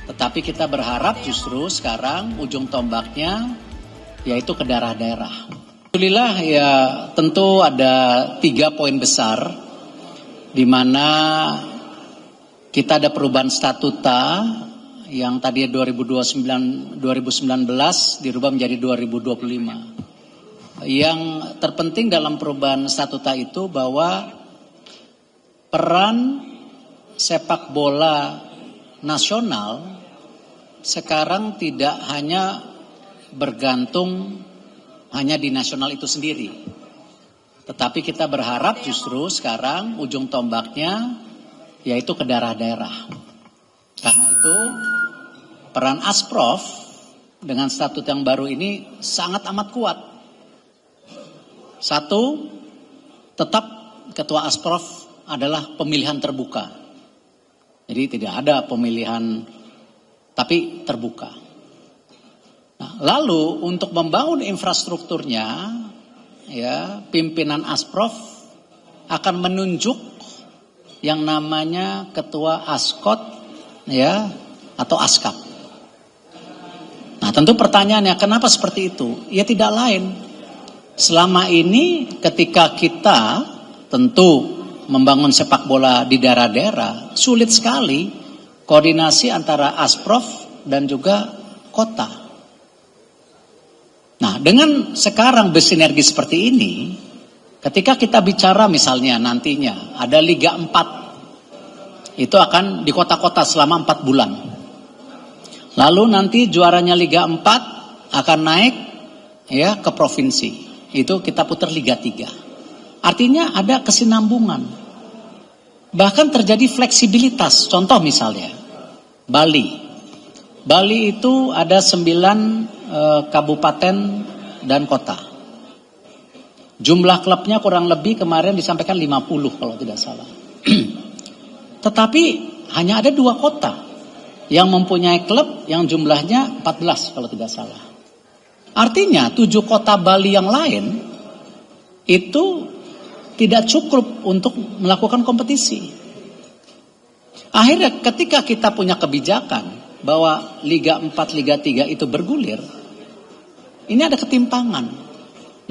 Tetapi kita berharap justru sekarang ujung tombaknya yaitu ke daerah-daerah. Alhamdulillah ya tentu ada 3 poin besar di mana kita ada perubahan statuta yang tadi 2019 dirubah menjadi 2025. Yang terpenting dalam perubahan statuta itu bahwa peran sepak bola nasional sekarang tidak hanya bergantung hanya di nasional itu sendiri. Tetapi kita berharap justru sekarang ujung tombaknya yaitu ke daerah-daerah. Karena itu peran Asprof dengan statut yang baru ini sangat amat kuat. Satu, tetap ketua Asprof adalah pemilihan terbuka. Jadi tidak ada pemilihan tapi terbuka. Nah, lalu untuk membangun infrastrukturnya, ya pimpinan Asprof akan menunjuk yang namanya ketua Askot, ya atau Askap. Nah, tentu pertanyaannya kenapa seperti itu? Ya tidak lain. Selama ini ketika kita tentu membangun sepak bola di daerah-daerah, sulit sekali koordinasi antara Asprof dan juga kota. Nah, dengan sekarang bersinergi seperti ini, ketika kita bicara misalnya nantinya ada Liga 4, itu akan di kota-kota selama 4 bulan. Lalu nanti juaranya Liga 4 akan naik ya ke provinsi. Itu kita putar Liga 3. Artinya ada kesinambungan. Bahkan terjadi fleksibilitas. Contoh misalnya Bali. Bali itu ada 9 kabupaten dan kota. Jumlah klubnya kurang lebih kemarin disampaikan 50 kalau tidak salah. Tetapi hanya ada 2 kota yang mempunyai klub yang jumlahnya 14 kalau tidak salah. Artinya 7 kota Bali yang lain itu tidak cukup untuk melakukan kompetisi. Akhirnya ketika kita punya kebijakan bahwa Liga 4, Liga 3 itu bergulir, ini ada ketimpangan.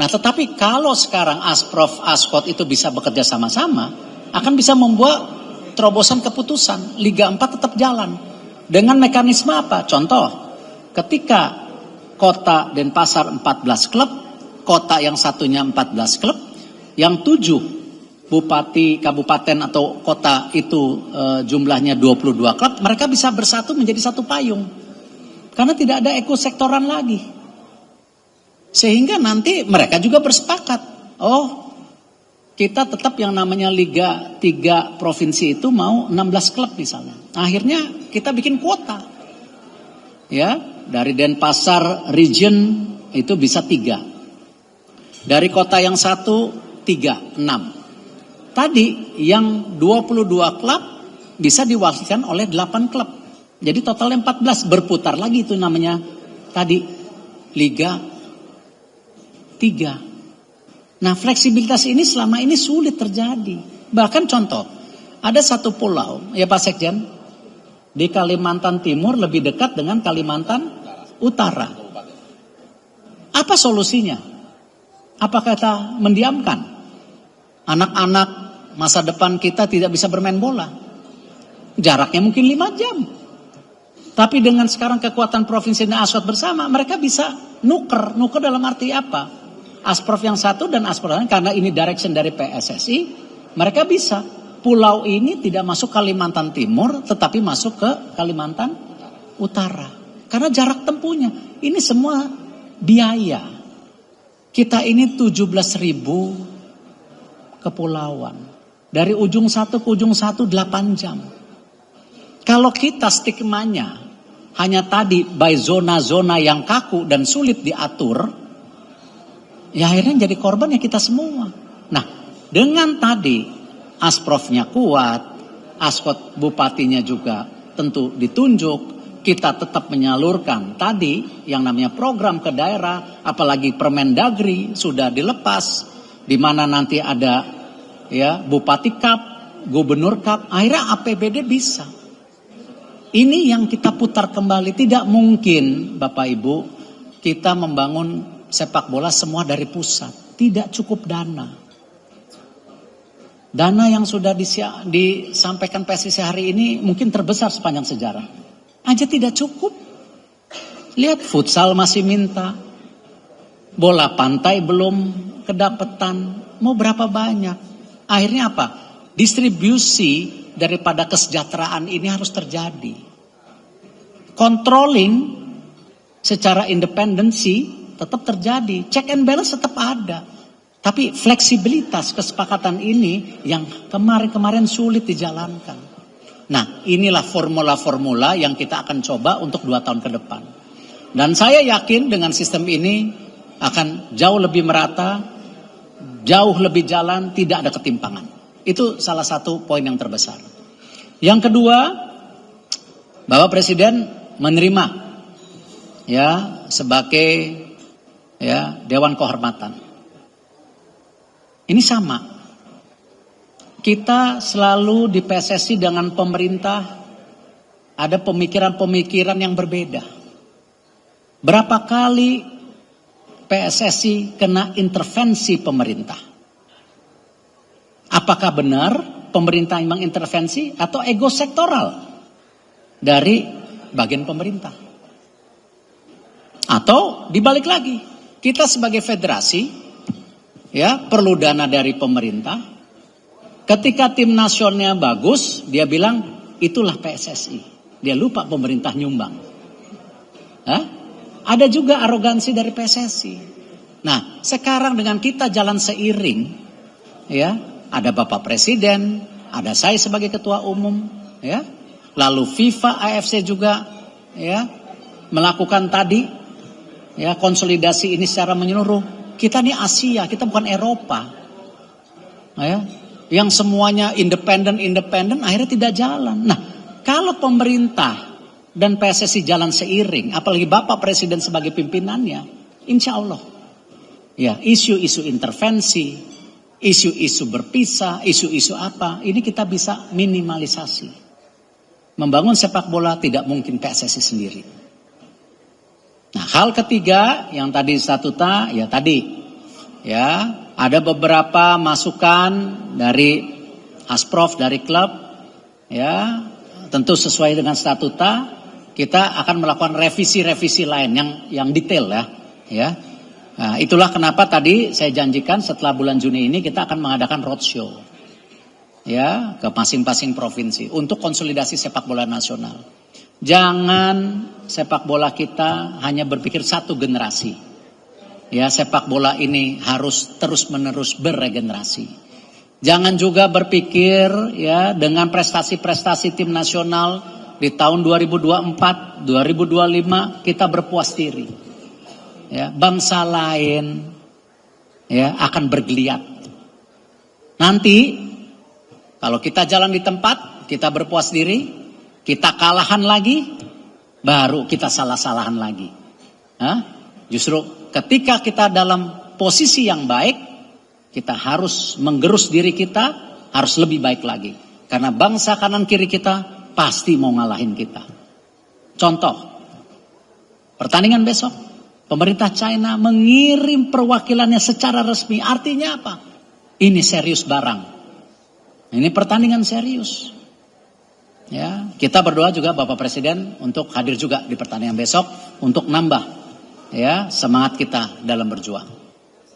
Nah tetapi kalau sekarang Asprof, Askot itu bisa bekerja sama-sama, akan bisa membuat terobosan keputusan. Liga 4 tetap jalan. Dengan mekanisme apa? Contoh, ketika kota Denpasar 14 klub, kota yang satunya 14 klub, yang 7 bupati, kabupaten atau kota itu jumlahnya 22 klub, mereka bisa bersatu menjadi satu payung. Karena tidak ada ekosektoran lagi. Sehingga nanti mereka juga bersepakat. Oh, kita tetap yang namanya Liga 3 provinsi itu mau 16 klub misalnya. Akhirnya kita bikin kuota. Ya, dari Denpasar region itu bisa 3. Dari kota yang satu 3, 6. Tadi yang 22 klub bisa diwakilkan oleh 8 klub. Jadi totalnya 14, berputar lagi itu namanya tadi Liga 3. Nah fleksibilitas ini selama ini sulit terjadi. Bahkan contoh, ada satu pulau ya Pak Sekjen, di Kalimantan Timur lebih dekat dengan Kalimantan Utara. Apa solusinya? Apakah kita mendiamkan? Anak-anak masa depan kita tidak bisa bermain bola. Jaraknya mungkin 5 jam. Tapi dengan sekarang kekuatan provinsi dan Asprof bersama, mereka bisa nuker. Nuker dalam arti apa? Asprof yang satu dan Asprof yang lain, karena ini direction dari PSSI, mereka bisa. Pulau ini tidak masuk Kalimantan Timur, tetapi masuk ke Kalimantan Utara. Karena jarak tempuhnya. Ini semua biaya. Kita ini 17.000 kepulauan. Dari ujung satu ke ujung satu 8 jam. Kalau kita stigmanya hanya tadi by zona-zona yang kaku dan sulit diatur, ya akhirnya jadi korban ya kita semua. Nah, dengan tadi Asprofnya kuat, Askot bupatinya juga tentu ditunjuk, kita tetap menyalurkan tadi yang namanya program ke daerah, apalagi Permendagri sudah dilepas, di mana nanti ada ya Bupati Cup, Gubernur Cup, akhirnya APBD bisa. Ini yang kita putar kembali. Tidak mungkin Bapak Ibu kita membangun sepak bola semua dari pusat. Tidak cukup dana. Dana yang sudah disampaikan PSSI hari ini mungkin terbesar sepanjang sejarah. Aja tidak cukup. Lihat futsal masih minta. Bola pantai belum kedapetan. Mau berapa banyak? Akhirnya apa? Distribusi daripada kesejahteraan ini harus terjadi. Controlling secara independensi tetap terjadi. Check and balance tetap ada. Tapi fleksibilitas kesepakatan ini yang kemarin-kemarin sulit dijalankan. Nah, inilah formula-formula yang kita akan coba untuk 2 tahun ke depan. Dan saya yakin dengan sistem ini akan jauh lebih merata, jauh lebih jalan, tidak ada ketimpangan. Itu salah satu poin yang terbesar. Yang kedua, Bapak Presiden menerima ya sebagai ya Dewan Kehormatan. Ini sama. Kita selalu di PSSI dengan pemerintah ada pemikiran-pemikiran yang berbeda. Berapa kali PSSI kena intervensi pemerintah? Apakah benar pemerintah yang mengintervensi atau ego sektoral dari bagian pemerintah? Atau dibalik lagi, kita sebagai federasi ya perlu dana dari pemerintah. Ketika tim nasionalnya bagus, dia bilang itulah PSSI. Dia lupa pemerintah nyumbang. Hah? Ada juga arogansi dari PSSI. Nah, sekarang dengan kita jalan seiring, ya, ada Bapak Presiden, ada saya sebagai Ketua Umum, ya, lalu FIFA, AFC juga, ya, melakukan tadi, ya, konsolidasi ini secara menyeluruh. Kita ini Asia, kita bukan Eropa, ya, yang semuanya independen, akhirnya tidak jalan. Nah, kalau pemerintah dan PSSI jalan seiring, apalagi Bapak Presiden sebagai pimpinannya, insya Allah, ya isu-isu intervensi, isu-isu berpisah, isu-isu apa, ini kita bisa minimalisasi. Membangun sepak bola tidak mungkin PSSI sendiri. Nah, hal ketiga yang tadi statuta, ya tadi, ya ada beberapa masukan dari Asprof, dari klub, ya tentu sesuai dengan statuta. Kita akan melakukan revisi-revisi lain yang detail ya. Nah, itulah kenapa tadi saya janjikan setelah bulan Juni ini kita akan mengadakan roadshow ya ke masing-masing provinsi untuk konsolidasi sepak bola nasional. Jangan sepak bola kita hanya berpikir satu generasi. Ya, sepak bola ini harus terus-menerus beregenerasi. Jangan juga berpikir ya dengan prestasi-prestasi tim nasional di tahun 2024, 2025 kita berpuas diri. Ya, bangsa lain ya akan bergeliat. Nanti kalau kita jalan di tempat, kita berpuas diri, kita kalahan lagi, baru kita salah-salahan lagi. Hah? Justru ketika kita dalam posisi yang baik, kita harus menggerus diri kita, harus lebih baik lagi. Karena bangsa kanan kiri kita pasti mau ngalahin kita. Contoh, pertandingan besok, pemerintah China mengirim perwakilannya secara resmi. Artinya apa? Ini serius barang. Ini pertandingan serius. Ya, kita berdoa juga Bapak Presiden untuk hadir juga di pertandingan besok untuk nambah ya semangat kita dalam berjuang.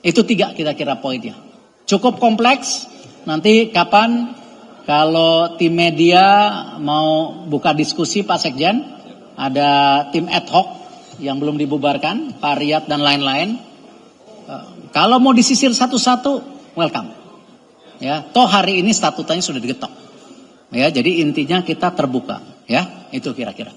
Itu 3 kira-kira poinnya. Cukup kompleks. Nanti kapan kalau tim media mau buka diskusi Pak Sekjen, ada tim ad hoc yang belum dibubarkan, Pak Riyad dan lain-lain. Kalau mau disisir satu-satu, welcome. Ya, toh hari ini statutanya sudah digetok. Ya, jadi intinya kita terbuka. Ya, itu kira-kira.